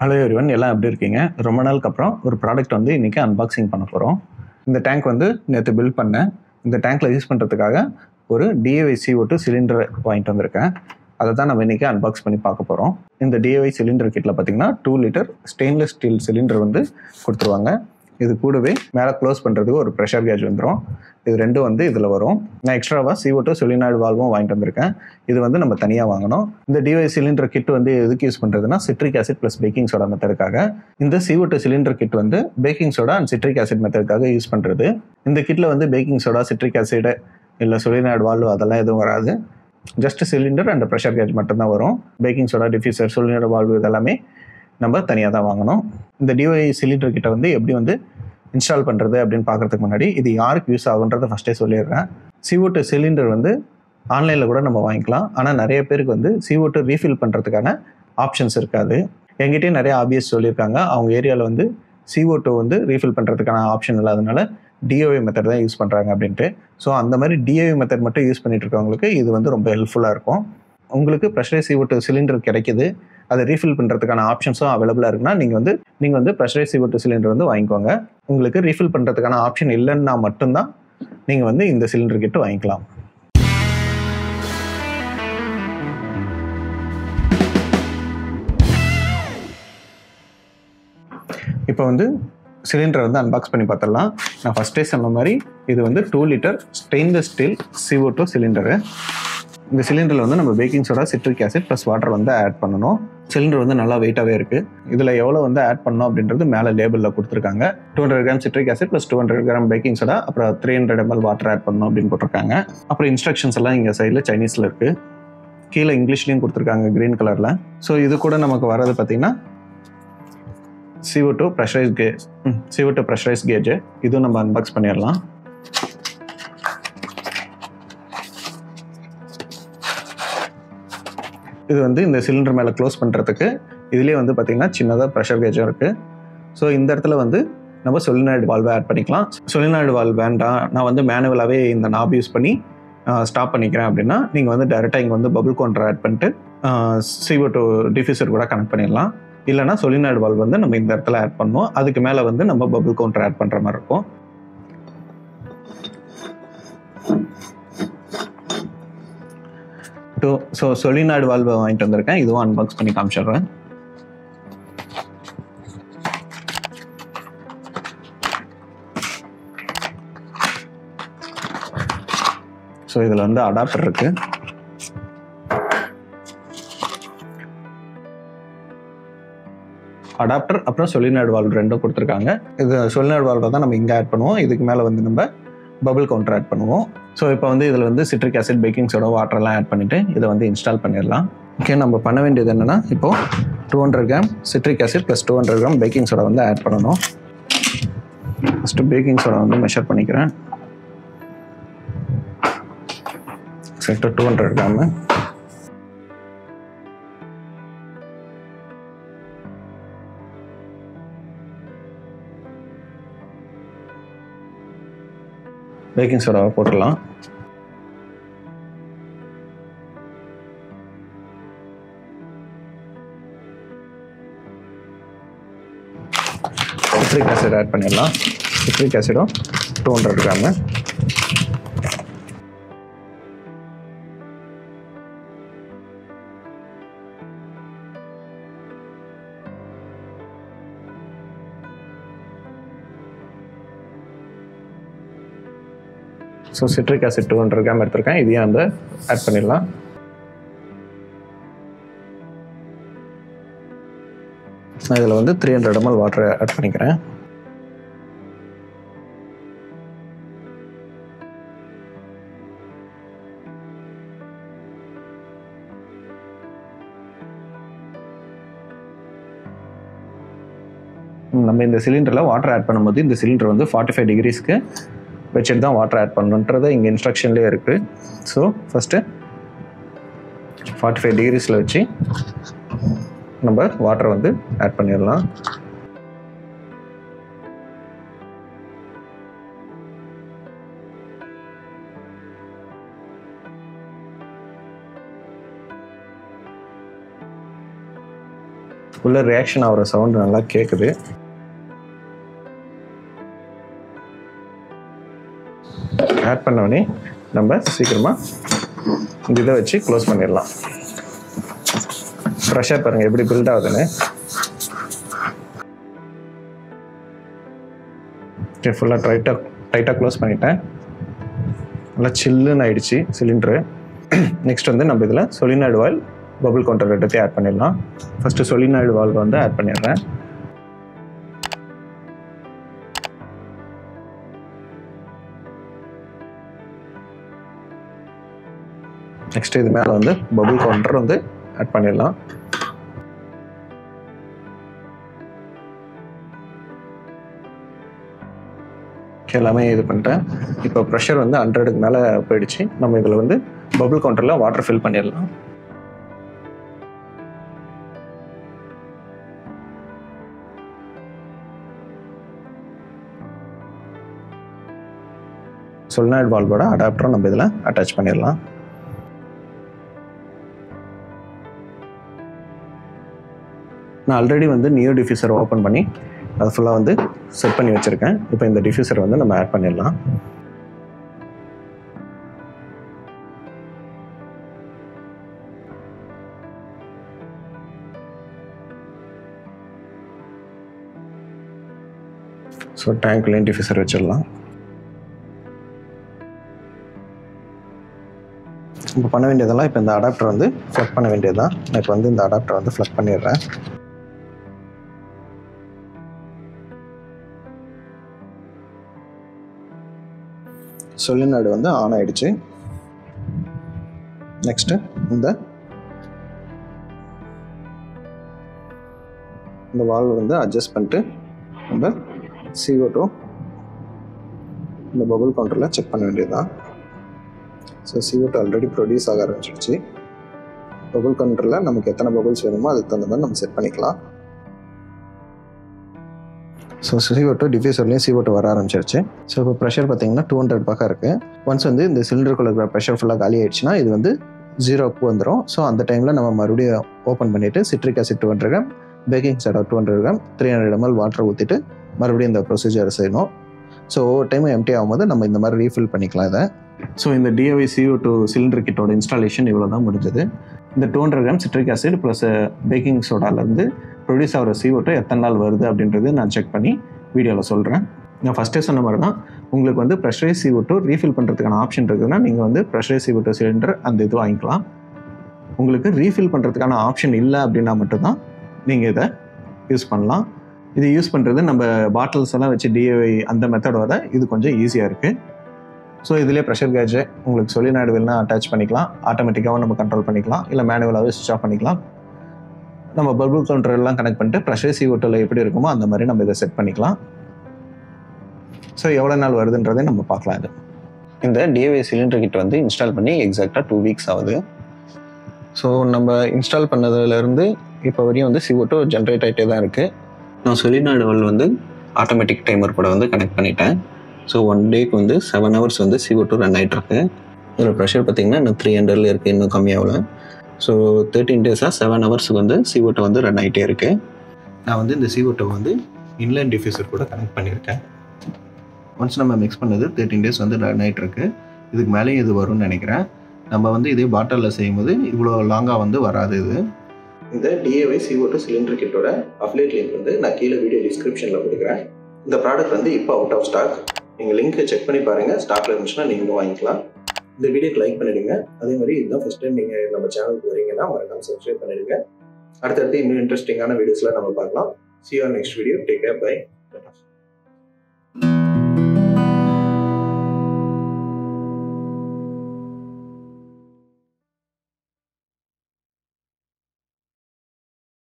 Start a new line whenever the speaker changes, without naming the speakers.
Hello everyone, எல்லாம் எப்படி இருக்கீங்க? ரொம்ப நாளுக்கு அப்புறம் ஒரு ப்ராடக்ட் வந்து இன்றைக்கி அன்பாக்சிங் பண்ண போகிறோம். இந்த டேங்க் வந்து நேற்று பில்ட் பண்ணேன். இந்த டேங்க்கில் யூஸ் பண்ணுறதுக்காக ஒரு DAY CO2 சிலிண்டர் வாங்கிட்டு வந்திருக்கேன். அதை தான் நம்ம இன்றைக்கி அன்பாக்ஸ் பண்ணி பார்க்க போகிறோம். இந்த DAY சிலிண்டர் கிட்டில் பார்த்திங்கன்னா 2 லிட்டர் ஸ்டெயின்லெஸ் ஸ்டீல் சிலிண்டர் வந்து கொடுத்துருவாங்க. இது கூடவே மேலே க்ளோஸ் பண்ணுறதுக்கு ஒரு ப்ரெஷர் கேஜ் வந்துடும். இது ரெண்டும் வந்து இதில் வரும். நான் எக்ஸ்ட்ராவாக CO2 சொலினாய்டு வால்வும் வாங்கிட்டு வந்திருக்கேன். இது வந்து நம்ம தனியாக வாங்கணும். இந்த DAY சிலிண்டர் கிட் வந்து எதுக்கு யூஸ் பண்ணுறதுன்னா citric acid plus baking soda மெத்தடுக்காக. இந்த CO2 சிலிண்டர் கிட் வந்து baking soda and citric acid மெத்தடுக்காக யூஸ் பண்ணுறது. இந்த கிட்டில் வந்து பேக்கிங் சோடா, சிட்ரிக் ஆசிட் இல்லை சொலினாய்டு வால்வு அதெல்லாம் எதுவும் வராது. Just cylinder and pressure gauge மட்டும்தான் வரும். Baking soda, diffuser, solenoid valve இதெல்லாமே நம்ம தனியாக தான் வாங்கணும். இந்த DAY சிலிண்டர் கிட்ட வந்து எப்படி வந்து இன்ஸ்டால் பண்ணுறது அப்படின்னு பார்க்குறதுக்கு முன்னாடி இது யாருக்கு யூஸ் ஆகுன்றதை ஃபஸ்ட்டே சொல்லிடுறேன். CO2 சிலிண்டர் வந்து ஆன்லைனில் கூட நம்ம வாங்கிக்கலாம். ஆனால் நிறைய பேருக்கு வந்து CO2 ரீஃபில் பண்ணுறதுக்கான ஆப்ஷன்ஸ் இருக்காது. என்கிட்டயே நிறைய ஆபிஎஸ் சொல்லியிருக்காங்க, அவங்க ஏரியாவில் வந்து CO2 வந்து ரீஃபில் பண்ணுறதுக்கான ஆப்ஷன் இல்லாதனால DOA மெத்தட் தான் யூஸ் பண்ணுறாங்க அப்படின்ட்டு. ஸோ அந்த மாதிரி DOA மெத்தட் மட்டும் யூஸ் பண்ணிட்டு இருக்கவங்களுக்கு இது வந்து ரொம்ப ஹெல்ப்ஃபுல்லாக இருக்கும். உங்களுக்கு ப்ரெஷரைஸ் CO2 சிலிண்டர் கிடைக்குது, அதை ரீஃபில் பண்ணுறதுக்கான ஆப்ஷன்ஸும் அவைலபிளாக இருக்குன்னா நீங்கள் வந்து ப்ரெஷரைஸ் CO2 சிலிண்டர் வந்து வாங்கிக்கோங்க. உங்களுக்கு ரீஃபில் பண்ணுறதுக்கான ஆப்ஷன் இல்லைன்னா மட்டும்தான் நீங்கள் வந்து இந்த சிலிண்டர் கிட்ட வாங்கிக்கலாம். இப்போ வந்து சிலிண்டரை வந்து அன்பாக்ஸ் பண்ணி பார்த்துடலாம். நான் ஃபஸ்ட்டே சொன்ன மாதிரி இது வந்து 2 litre stainless steel CO2 cylinder. இந்த சிலிண்டரில் வந்து நம்ம packing soda, citric acid plus water வந்து ஆட் பண்ணணும். சிலிண்டர் வந்து நல்லா வெயிட்டாகவே இருக்குது. இதில் எவ்வளோ வந்து ஆட் பண்ணணும் அப்படின்றது மேலே லேபிளில் கொடுத்துருக்காங்க. 200 gram citric acid plus 200 gram baking soda, அப்புறம் 300 ml வாட்டர் ஆட் பண்ணணும் அப்படின்னு போட்டிருக்காங்க. அப்புறம் இன்ஸ்ட்ரக்ஷன்ஸ் எல்லாம் இங்கே சைடில் சைனீஸில் இருக்குது. கீழே இங்கிலீஷ்லேயும் கொடுத்துருக்காங்க க்ரீன் கலரில். ஸோ இது கூட நமக்கு வர்றது பார்த்திங்கன்னா CO2 ப்ரெஷரைஸ் கேஜ். இதுவும் நம்ம அன்பாக்ஸ் பண்ணிடலாம். இது வந்து இந்த சிலிண்டர் மேலே க்ளோஸ் பண்ணுறதுக்கு இதுலேயே வந்து பார்த்திங்கன்னா சின்னதாக ப்ரெஷர் கேஜும் இருக்குது. ஸோ இந்த இடத்துல வந்து நம்ம சொலினாய்டு வால்வை ஆட் பண்ணிக்கலாம். சொலினாய்டு வால்வ் வேண்டாம், நான் வந்து மேனுவலாகவே இந்த நாப் யூஸ் பண்ணி ஸ்டாப் பண்ணிக்கிறேன் அப்படின்னா நீங்கள் வந்து டைரெக்டாக இங்கே வந்து பபுள் கவுண்டர் ஆட் பண்ணிட்டு CO2 டிஃப்யூசர் கூட கனெக்ட் பண்ணிடலாம். இல்லைனா சொலினாய்டு வால்வ் வந்து நம்ம இந்த இடத்துல ஆட் பண்ணோம், அதுக்கு மேலே வந்து நம்ம பபுள் கவுண்டர் ஆட் பண்ணுற மாதிரி இருக்கும். ஸோ சொலினாய்டு வால்வை வாங்கிட்டு வந்திருக்கேன். இதுவும் அன்பாக்ஸ் பண்ணி காமிச்சிடுறேன். ஸோ இதில் வந்து அடாப்டர் இருக்கு. அடாப்டர் அப்புறம் சொலினாய்டு வால்வ் ரெண்டும் கொடுத்துருக்காங்க. இது சொலினாய்டு வால்வை தான் நம்ம இங்கே ஆட் பண்ணுவோம். இதுக்கு மேலே வந்து நம்ம பபுள் கவுண்டர் ஆட் பண்ணுவோம். ஸோ இப்போ வந்து இதில் வந்து சிட்ரிக் ஆசிட், பேக்கிங் சோடா, வாட்டர்லாம் ஆட் பண்ணிவிட்டு இதை வந்து இன்ஸ்டால் பண்ணிடலாம். ஓகே, நம்ம பண்ண வேண்டியது என்னென்னா இப்போது 200 gram citric acid plus 200 gram baking soda வந்து ஆட் பண்ணணும். ஃபஸ்ட்டு பேக்கிங் சோடா வந்து மெஷர் பண்ணிக்கிறேன். Set 200 gram. பேக்கிங் சோடாவை போட்டுடலாம். சிட்ரிக் ஆசிட் ஆட் பண்ணிடலாம். சிட்ரிக் ஆசிடும் 200 gram. So citric acid 200 gram எடுத்திருக்கேன். இதையும் வந்து ஆட் பண்ணிடலாம். நான் இதில் வந்து 300 ml வாட்டர் ஆட் பண்ணிக்கிறேன். நம்ம இந்த சிலிண்டரில் வாட்டர் ஆட் பண்ணும்போது இந்த சிலிண்டர் வந்து 45 டிகிரிஸ்க்கு வச்சுட்டு தான் வாட்டர் ஆட் பண்ணணுன்றது இங்கே இன்ஸ்ட்ரக்ஷன்லேயே இருக்குது. ஸோ ஃபஸ்ட்டு 45 டிகிரிஸில் வச்சு நம்ம வாட்டரை வந்து ஆட் பண்ணிடலாம். உள்ள ரியாக்ஷன் ஆகிற சவுண்டு நல்லா கேட்குது. ஆட் பண்ணோடனே நம்ம சீக்கிரமாக இந்த இதை வச்சு க்ளோஸ் பண்ணிடலாம். ப்ரெஷர் பாருங்கள் எப்படி பில்ட் ஆகுதுன்னு. ஓகே, ஃபுல்லாக டைட்டாக க்ளோஸ் பண்ணிட்டேன். நல்லா சில்லுன்னு ஆயிடுச்சு சிலிண்டரு. நெக்ஸ்ட் வந்து நம்ம இதில் சொலினாய்டு வால்வ் பபிள் கவுண்டர் எடுத்து ஆட் பண்ணிடலாம். ஃபஸ்ட்டு சொலினாய்டு வால்வ் வந்து ஆட் பண்ணிடுறேன். நெக்ஸ்ட் இது மேலே வந்து பபிள் கவுண்டர் வந்து ஆட் பண்ணிடலாம். எல்லாமே இது பண்ணிட்டேன். இப்போ ப்ரெஷர் வந்து 100க்கு மேலே போயிடுச்சு. நம்ம இதில் வந்து பபிள் கவுண்டரில் வாட்டர் ஃபில் பண்ணிடலாம். சொலினாய்டு வால்வோட அடாப்டரும் நம்ம இதில் அட்டாச் பண்ணிடலாம். நான் ஆல்ரெடி வந்து நியோ டிஃப்யூசர் ஓப்பன் பண்ணி அது ஃபுல்லாக வந்து செட் பண்ணி வச்சுருக்கேன். இப்போ இந்த டிஃப்யூசர் வந்து நம்ம ஆட் பண்ணிடலாம். ஸோ டேங்க்லேயும் டிஃப்யூசர் வச்சிடலாம். இப்போ பண்ண வேண்டியதெல்லாம் இப்போ இந்த அடாப்டர் வந்து ஃப்ளக் பண்ண வேண்டியதுதான். நான் இப்போ வந்து இந்த அடாப்டர் வந்து ஃப்ளக் பண்ணிடுறேன். சொலினாய்டு வந்து ஆன் ஆயிடுச்சு. நெக்ஸ்ட் இந்த வால்வ் வந்து அட்ஜஸ்ட் பண்ணிட்டு நம்ம CO2 இந்த பபிள் கவுண்டரில் செக் பண்ண வேண்டியதுதான். ஸோ CO2 ஆல்ரெடி ப்ரொடியூஸ் ஆக ஆரம்பிச்சிடுச்சு. பபிள் கவுண்டரில் நமக்கு எத்தனை பபிள்ஸ் வேணுமோ அதுக்கு தகுந்த மாதிரி நம்ம செட் பண்ணிக்கலாம். ஸோ CO2 டிஃப்யூசர்லேயும் CO2 வர ஆரம்பிச்சிருச்சு. ஸோ இப்போ ப்ரெஷர் பார்த்தீங்கன்னா 200 பக்கம் இருக்குது. ஒன்ஸ் வந்து இந்த சிலிண்டருக்குள்ள இருக்கிற ப்ரெஷர் ஃபுல்லாக காலி ஆயிடுச்சுன்னா இது வந்து 0க்கு வந்துடும். ஸோ அந்த டைமில் நம்ம மறுபடியும் ஓப்பன் பண்ணிவிட்டு citric acid 200 gram, baking soda 200 gram, 300 ml water ஊற்றிட்டு மறுபடியும் இந்த ப்ரொசீஜர் செய்யணும். ஸோ ஒவ்வொரு டைமும் எம்டி ஆகும்போது நம்ம இந்த மாதிரி ரீஃபில் பண்ணிக்கலாம் இதை. ஸோ இந்த DOI CO2 சிலிண்டர் கிட்டோட இன்ஸ்டாலேஷன் இவ்வளோ தான் முடிஞ்சது. இந்த 200 gram citric acid plus baking சோடாலேருந்து ப்ரொடியூஸ் ஆகிற CO2 எத்தனை நாள் வருது அப்படின்றது நான் செக் பண்ணி வீடியோவில் சொல்கிறேன். நான் ஃபஸ்ட்டே சொன்ன மாதிரி தான், உங்களுக்கு வந்து ப்ரெஷரைஸ் CO2 ரீஃபில் பண்ணுறதுக்கான ஆப்ஷன் இருக்குதுன்னா நீங்கள் வந்து ப்ரெஷரைஸ் CO2 சிலிண்டர் அந்த இது வாங்கிக்கலாம். உங்களுக்கு ரீஃபில் பண்ணுறதுக்கான ஆப்ஷன் இல்லை அப்படின்னா மட்டும்தான் நீங்கள் இதை யூஸ் பண்ணலாம். இது யூஸ் பண்ணுறது நம்ம பாட்டில்ஸ் எல்லாம் வச்சு DOI அந்த மெத்தடோட இது கொஞ்சம் ஈஸியாக இருக்குது. ஸோ இதிலே ப்ரெஷர் கேஜ் உங்களுக்கு சொலினாய்டு வேணும்னா அட்டாச் பண்ணிக்கலாம். ஆட்டோமேட்டிக்காகவும் நம்ம கண்ட்ரோல் பண்ணிக்கலாம், இல்லை மேனுவலாகவே ஸ்விட்ச் ஆஃப் பண்ணிக்கலாம். நம்ம பபிள் கவுண்டர் எல்லாம் கனெக்ட் பண்ணிட்டு ப்ரெஷர் CO2 எப்படி இருக்குமோ அந்த மாதிரி நம்ம இதை செட் பண்ணிக்கலாம். ஸோ எவ்வளோ நாள் வருதுன்றதை நம்ம பார்க்கலாம். இது இந்த DOI சிலிண்டர் கிட் வந்து இன்ஸ்டால் பண்ணி எக்ஸாக்டாக 2 வீக்ஸ் ஆகுது. ஸோ நம்ம இன்ஸ்டால் பண்ணதுலேருந்து இப்போ வரையும் வந்து CO2 ஜென்ரேட் ஆகிட்டே தான் இருக்குது. நான் சொலினாய்டு வால்வ் வந்து ஆட்டோமேட்டிக் டைமர் கூட வந்து கனெக்ட் பண்ணிட்டேன். ஸோ 1 டேக்கு வந்து 7 hours வந்து CO2 ரன் ஆகிட்டுருக்கு. இதில் ப்ரெஷர் பார்த்திங்கன்னா இன்னும் 300 இருக்குது, இன்னும் கம்மியாகல. ஸோ 13 டேஸாக 7 ஹவர்ஸுக்கு வந்து CO2 வந்து ரன் ஆகிட்டே இருக்குது. நான் வந்து இந்த CO2 வந்து இன்லைன் டிஃப்யூசர் கூட கனெக்ட் பண்ணியிருக்கேன். ஒன்ஸ் நம்ம மிக்ஸ் பண்ணது 13 டேஸ் வந்து ரன் ஆகிட்டுருக்கு. இதுக்கு மேலேயும் இது வரும்னு நினைக்கிறேன். நம்ம வந்து இதே பாட்டிலில் செய்யும்போது இவ்வளோ லாங்காக வந்து வராது. இது இந்த DOI CO2 சிலிண்டர் கிட்டோட அஃபிலியேட் லிங்க் வந்து நான் கீழே வீடியோ டிஸ்கிரிப்ஷனில் கொடுக்குறேன். இந்த ப்ராடக்ட் வந்து இப்போ அவுட் ஆஃப் ஸ்டாக். நீங்கள் லிங்க்கை செக் பண்ணி பாருங்கள். ஸ்டாக்கில் இருந்துச்சுன்னா நீங்களும் வாங்கிக்கலாம். இந்த வீடியோக்கு லைக் பண்ணிடுங்க. அதே மாதிரி இதுதான் ஃபர்ஸ்ட் டைம் நீங்கள் நம்ம சேனலுக்கு வரீங்கன்னா மறக்காம சப்ஸ்கிரைப் பண்ணிடுங்க. அடுத்தடுத்து இன்னும் இன்ட்ரெஸ்டிங்கான வீடியோஸ்லாம் நம்ம பார்க்கலாம். See you on next video. Take care. Bye.